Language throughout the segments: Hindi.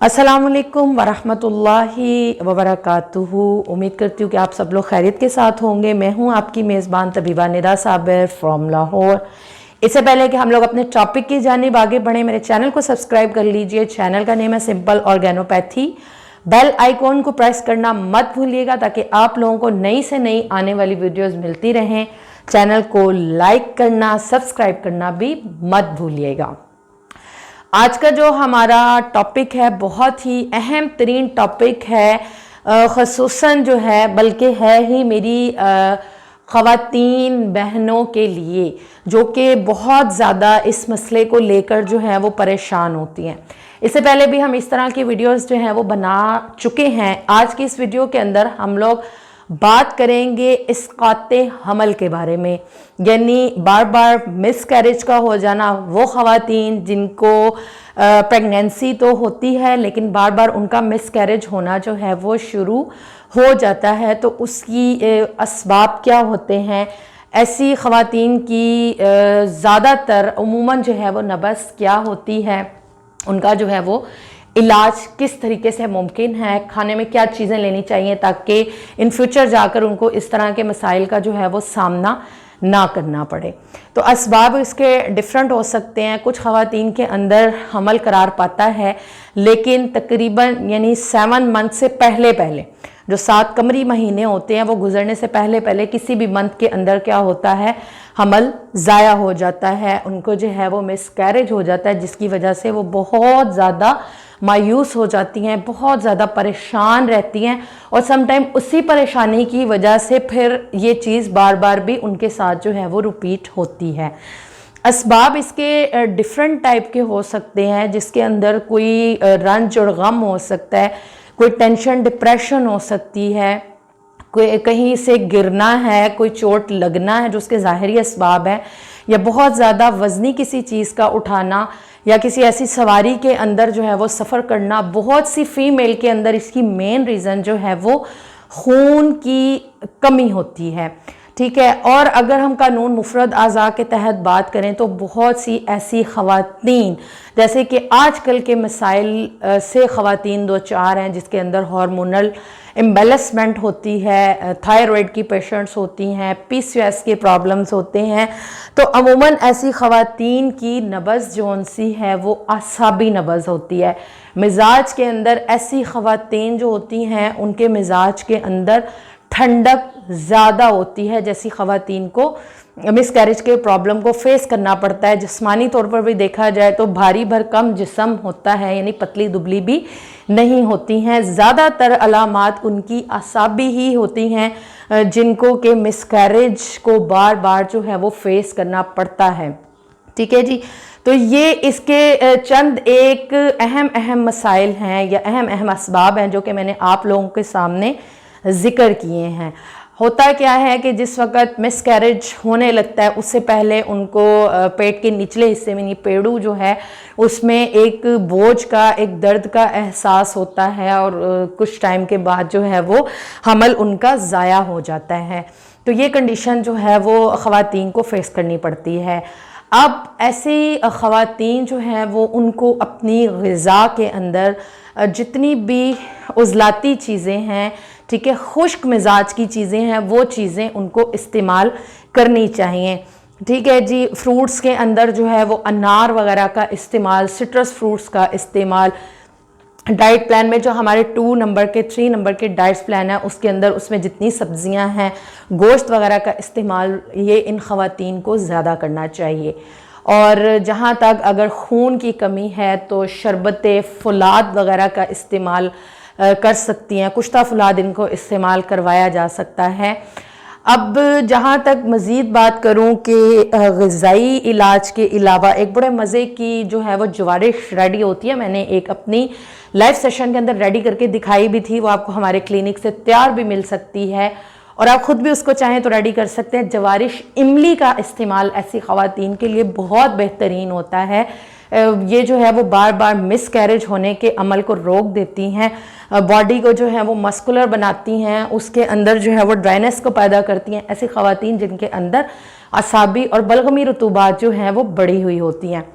अस्सलामुअलैकुम वरहमतुल्लाहि वबरकातुहू। उम्मीद करती हूँ कि आप सब लोग खैरियत के साथ होंगे। मैं हूँ आपकी मेज़बान तबीबा निदा साबिर फ्रॉम लाहौर। इससे पहले कि हम लोग अपने टॉपिक की जानिब आगे बढ़ें, मेरे चैनल को सब्सक्राइब कर लीजिए। चैनल का नेम है सिंपल ऑर्गेनोपैथी। बेल आइकॉन को प्रेस करना मत भूलिएगा ताकि आप लोगों को नई से नई आने वाली वीडियोज़ मिलती रहें। चैनल को लाइक करना, सब्सक्राइब करना भी मत भूलिएगा। आज का जो हमारा टॉपिक है बहुत ही अहम तरीन टॉपिक है, ख़ुसूसन जो है बल्कि है ही मेरी ख़वातीन बहनों के लिए जो कि बहुत ज़्यादा इस मसले को लेकर जो है वो परेशान होती हैं। इससे पहले भी हम इस तरह की वीडियोस जो हैं वो बना चुके हैं। आज की इस वीडियो के अंदर हम लोग बात करेंगे इसकाते हमल के बारे में, यानी बार बार मिसकैरेज का हो जाना। वो ख़वातीन जिनको प्रेगनेंसी तो होती है लेकिन बार बार उनका मिसकैरेज होना जो है वो शुरू हो जाता है, तो उसकी असबाब क्या होते हैं। ऐसी ख़वातीन की ज़्यादातर उमूमन जो है वो नबज़ क्या होती है, उनका जो है वो इलाज किस तरीके से मुमकिन है, खाने में क्या चीज़ें लेनी चाहिए ताकि इन फ्यूचर जाकर उनको इस तरह के मसाइल का जो है वो सामना ना करना पड़े। तो असबाब इसके डिफरेंट हो सकते हैं। कुछ ख़वातीन के अंदर हमल करार पाता है लेकिन तकरीबन यानी 7 मंथ से पहले पहले, जो 7 कमरी महीने होते हैं वो गुजरने से पहले पहले किसी भी मंथ के अंदर क्या होता है, हमल ज़ाया हो जाता है, उनको जो है वो मिसकैरेज हो जाता है, जिसकी वजह से वो बहुत ज़्यादा मायूस हो जाती हैं, बहुत ज़्यादा परेशान रहती हैं और समटाइम उसी परेशानी की वजह से फिर ये चीज़ बार बार भी उनके साथ जो है वो रिपीट होती है। असबाब इसके डिफरेंट टाइप के हो सकते हैं, जिसके अंदर कोई रंज और गम हो सकता है, कोई टेंशन डिप्रेशन हो सकती है, कोई कहीं से गिरना है, कोई चोट लगना है जो उसके ज़ाहिरी असबाब है, या बहुत ज़्यादा वज़नी किसी चीज़ का उठाना या किसी ऐसी सवारी के अंदर जो है वो सफ़र करना। बहुत सी फीमेल के अंदर इसकी मेन रीज़न जो है वो खून की कमी होती है, ठीक है। और अगर हम कानून मुफरद आज़ा के तहत बात करें तो बहुत सी ऐसी ख़वातीन जैसे कि आजकल के मसाइल से ख़वातीन 2-4 हैं, जिसके अंदर हार्मोनल इम्बैलेंसमेंट होती है, थायराइड की पेशेंट्स होती हैं, PCOS के प्रॉब्लम्स होते हैं। तो अमूमन ऐसी ख़वातीन की नब्ज़ जौन सी है वो आसाबी नब्ज़ होती है। मिजाज के अंदर ऐसी ख़वातीन जो होती हैं उनके मिजाज के अंदर ठंडक ज़्यादा होती है, जैसी ख़वातीन को मिसकैरेज के प्रॉब्लम को फेस करना पड़ता है। जिस्मानी तौर पर भी देखा जाए तो भारी भरकम जिस्म होता है, यानी पतली दुबली भी नहीं होती हैं। ज़्यादातर अलामात उनकी आसाबी ही होती हैं जिनको के मिसकैरेज को बार बार जो है वो फेस करना पड़ता है, ठीक है जी। तो ये इसके चंद एक अहम मसाइल हैं या अहम असबाब हैं जो कि मैंने आप लोगों के सामने ज़िक्र किए हैं। होता क्या है कि जिस वक़्त मिसकैरेज होने लगता है उससे पहले उनको पेट के निचले हिस्से में, यानी पेड़ू जो है उसमें एक बोझ का, एक दर्द का एहसास होता है और कुछ टाइम के बाद जो है वो हमल उनका ज़ाया हो जाता है। तो ये कंडीशन जो है वो ख़वातीन को फेस करनी पड़ती है। अब ऐसी ख़वातीन जो हैं वो उनको अपनी ग़िज़ा के अंदर जितनी भी उज़लाती चीज़ें हैं, ठीक है, खुश्क मिजाज की चीज़ें हैं, वो चीज़ें उनको इस्तेमाल करनी चाहिए, ठीक है जी। फ्रूट्स के अंदर जो है वो अनार वगैरह का इस्तेमाल, सिट्रस फ्रूट्स का इस्तेमाल। डाइट प्लान में जो हमारे 2 नंबर के 3 नंबर के डाइट्स प्लान है उसके अंदर उसमें जितनी सब्जियां हैं, गोश्त वगैरह का इस्तेमाल ये इन ख़वातीन को ज़्यादा करना चाहिए। और जहाँ तक अगर खून की कमी है तो शरबत फुलाद वगैरह का इस्तेमाल कर सकती हैं। कुश्ता फुलाद इनको इस्तेमाल करवाया जा सकता है। अब जहाँ तक मज़ीद बात करूँ कि ग़िज़ाई इलाज के अलावा एक बड़े मज़े की जो है वो जवारिश रेडी होती है, मैंने एक अपनी लाइव सेशन के अंदर रेडी करके दिखाई भी थी, वो आपको हमारे क्लिनिक से तैयार भी मिल सकती है और आप ख़ुद भी उसको चाहें तो रेडी कर सकते हैं। जवारिश इमली का इस्तेमाल ऐसी ख़वातीन के लिए बहुत बेहतरीन होता है। ये जो है वो बार बार मिसकैरेज होने के अमल को रोक देती हैं, बॉडी को जो है वो मस्कुलर बनाती हैं, उसके अंदर जो है वो ड्राइनेस को पैदा करती हैं। ऐसी ख़वातीन जिनके अंदर असाबी और बलगमी रुतूबात जो हैं वो बढ़ी हुई होती हैं।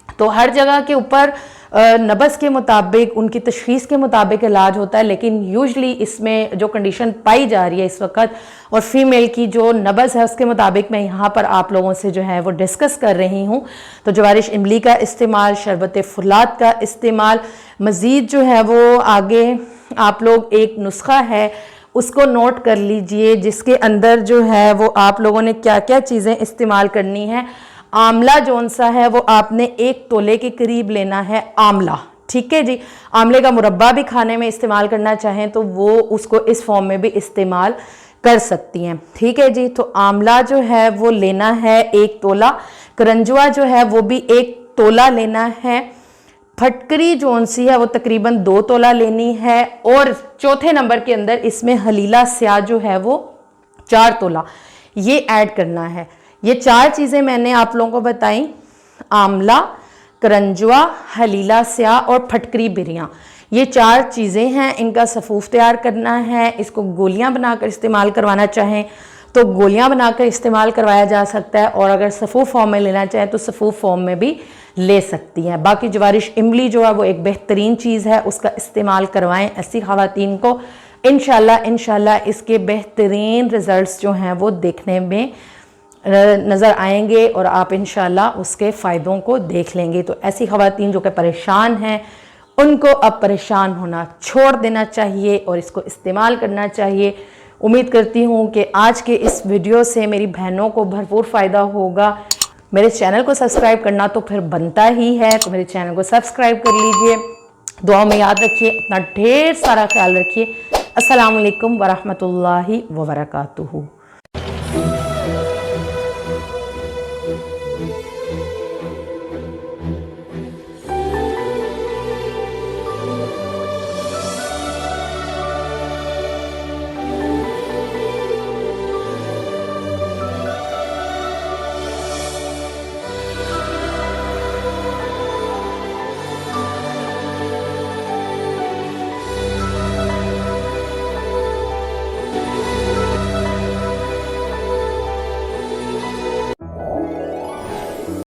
तो हर जगह के ऊपर नब्ज़ के मुताबिक, उनकी तशख़ीस के मुताबिक इलाज होता है, लेकिन यूजली इसमें जो कंडीशन पाई जा रही है इस वक्त और फीमेल की जो नब्ज़ है उसके मुताबिक मैं यहाँ पर आप लोगों से जो है वो डिस्कस कर रही हूँ। तो जवारिश इमली का इस्तेमाल, शरबत फुलात का इस्तेमाल, मज़ीद जो है वो आगे आप लोग एक नुस्खा है उसको नोट कर लीजिए जिसके अंदर जो है वो आप लोगों ने क्या क्या चीज़ें इस्तेमाल करनी है। आंवला जौन सा है वो आपने 1 तोले के करीब लेना है आंवला, ठीक है जी। आंवले का मुरब्बा भी खाने में इस्तेमाल करना चाहें तो वो उसको इस फॉर्म में भी इस्तेमाल कर सकती हैं, ठीक है जी। तो आंवला जो है वो लेना है 1 तोला, करंजुआ जो है वो भी 1 तोला लेना है, फटकरी जौन सी है वो तकरीबन 2 तोला लेनी है, और चौथे नंबर के अंदर इसमें हलीला स्याह जो है वो 4 तोला ये ऐड करना है। ये 4 चीज़ें मैंने आप लोगों को बताई, आंवला, करंजुआ, हलीला स्याह और फटकरी बिरियाँ, ये 4 चीज़ें हैं। इनका सफ़ूफ तैयार करना है। इसको गोलियां बनाकर इस्तेमाल करवाना चाहें तो गोलियां बनाकर इस्तेमाल करवाया जा सकता है, और अगर सफ़ूफ फॉर्म में लेना चाहें तो सफ़ूफ फॉर्म में भी ले सकती हैं। बाकी जवारिश इमली जो है वो एक बेहतरीन चीज़ है, उसका इस्तेमाल करवाएं ऐसी ख़वातीन को। इंशाल्लाह इसके बेहतरीन रिज़ल्ट्स जो हैं वो देखने में नज़र आएंगे और आप इंशाल्लाह उसके फ़ायदों को देख लेंगे। तो ऐसी ख़वातीन जो कि परेशान हैं उनको अब परेशान होना छोड़ देना चाहिए और इसको इस्तेमाल करना चाहिए। उम्मीद करती हूँ कि आज के इस वीडियो से मेरी बहनों को भरपूर फ़ायदा होगा। मेरे चैनल को सब्सक्राइब करना तो फिर बनता ही है, तो मेरे चैनल को सब्सक्राइब कर लीजिए। दुआ में याद रखिए, अपना ढेर सारा ख्याल रखिए। अस्सलाम वालेकुम वरहमतुल्लाहि वबरकातुहू।